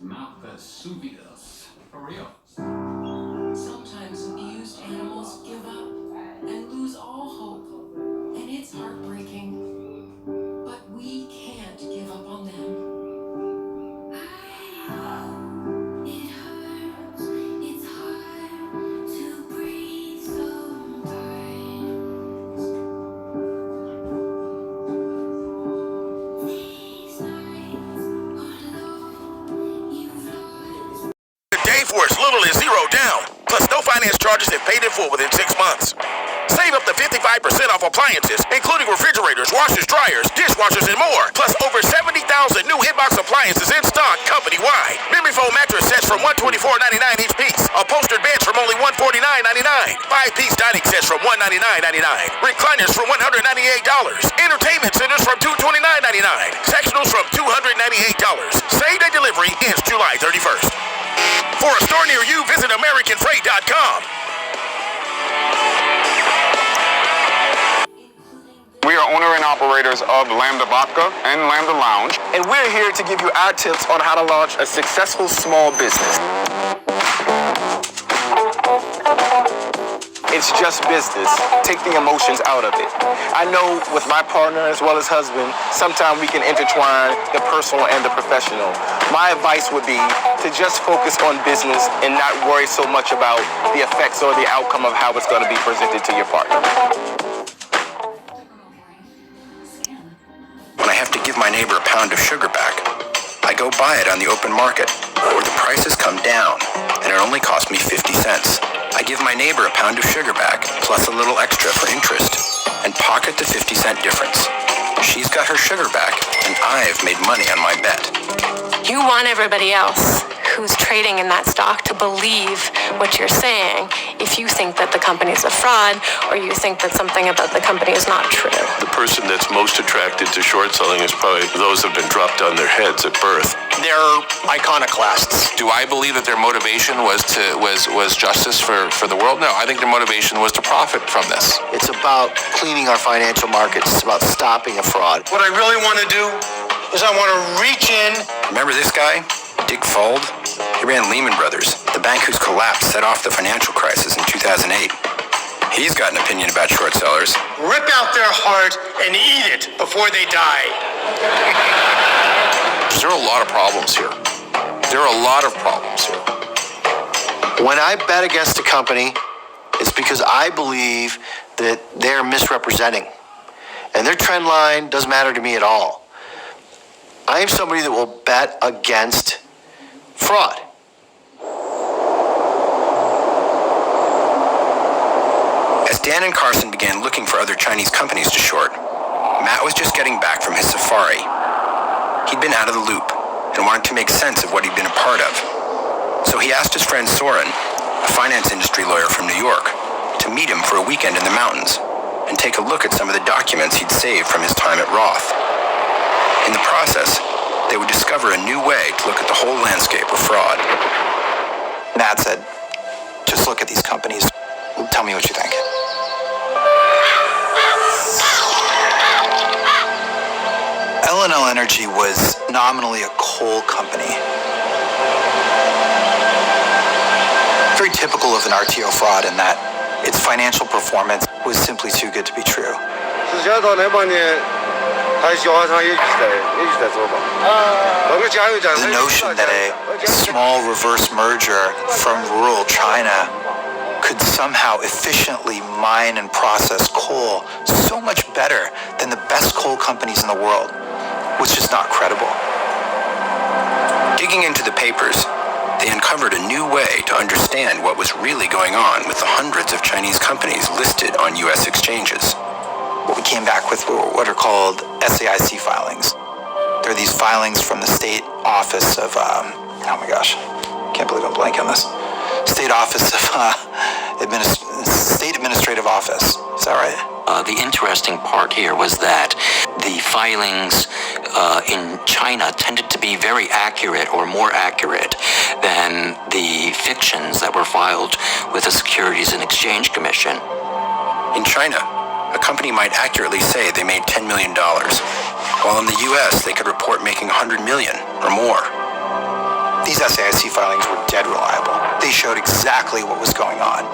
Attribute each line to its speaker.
Speaker 1: Not the subidas. For real.
Speaker 2: Sometimes abused animals give up and lose all hope, and it's heartbreaking. But we can't give up on them. I know it hurts. It's hard to breathe sometimes. These nights are low. You've lost.
Speaker 3: Today for as little as $0 down, plus no finance charges if paid in full within 6 months. Save up to 55% off appliances, including refrigerators, washers, dryers, dishwashers, and more. Plus over 70,000 new Hitbox appliances in stock company-wide. Memory foam mattress sets from $124.99 each piece. Upholstered beds from only $149.99. 5-piece dining sets from $199.99. Recliners from $198. Entertainment centers from $229.99. Sectionals from $298. Same-day delivery ends July 31st. For a store near you, visit AmericanFreight.com.
Speaker 4: We are owner and operators of Lambda Vodka and Lambda Lounge,
Speaker 5: and we're here to give you our tips on how to launch a successful small business. It's just business. Take the emotions out of it. I know with my partner as well as husband, sometimes we can intertwine the personal and the professional. My advice would be to just focus on business and not worry so much about the effects or the outcome of how it's going to be presented to your partner.
Speaker 6: When I have to give my neighbor a pound of sugar back, I go buy it on the open market, where the prices come down, and it only costs me 50 cents. I give my neighbor a pound of sugar back, plus a little extra for interest, and pocket the 50-cent difference. She's got her sugar back, and I've made money on my bet.
Speaker 7: You want everybody else who's trading in that stock to believe what you're saying if you think that the company's a fraud or you think that something about the company is not true.
Speaker 8: The person that's most attracted to short selling is probably those that have been dropped on their heads at birth.
Speaker 5: They're iconoclasts.
Speaker 9: Do I believe that their motivation was justice for the world? No, I think their motivation was to profit from this.
Speaker 10: It's about cleaning our financial markets. It's about stopping a fraud.
Speaker 11: What I really want to do is I want to reach in.
Speaker 6: Remember this guy? Dick Fuld? He ran Lehman Brothers, the bank whose collapse set off the financial crisis in 2008. He's got an opinion about short sellers.
Speaker 11: Rip out their heart and eat it before they die.
Speaker 9: There are a lot of problems here. There are a lot of problems here.
Speaker 10: When I bet against a company, it's because I believe that they're misrepresenting. And their trend line doesn't matter to me at all. I am somebody that will bet against fraud.
Speaker 6: As Dan and Carson began looking for other Chinese companies to short, Matt was just getting back from his safari. He'd been out of the loop and wanted to make sense of what he'd been a part of. So he asked his friend Soren, a finance industry lawyer from New York, to meet him for a weekend in the mountains and take a look at some of the documents he'd saved from his time at Roth. In the process, they would discover a new way to look at the whole landscape of fraud.
Speaker 10: Matt said, just look at these companies. Tell me what you think. L&L Energy was nominally a coal company. Very typical of an RTO fraud in that its financial performance was simply too good to be true. The notion that a small reverse merger from rural China could somehow efficiently mine and process coal so much better than the best coal companies in the world was just not credible.
Speaker 6: Digging into the papers, they uncovered a new way to understand what was really going on with the hundreds of Chinese companies listed on U.S. exchanges.
Speaker 10: What we came back with were what are called SAIC filings. They're these filings from the state office of, oh my gosh, can't believe I'm blanking on this. State office of, State Administrative Office. Is that right?
Speaker 12: The interesting part here was that the filings in China tended to be very accurate or more accurate than the fictions that were filed with the Securities and Exchange Commission.
Speaker 6: In China, a company might accurately say they made $10 million, while in the U.S. they could report making $100 million or more.
Speaker 10: The
Speaker 6: Chinese SAIC filings were dead reliable. They showed exactly what was going on.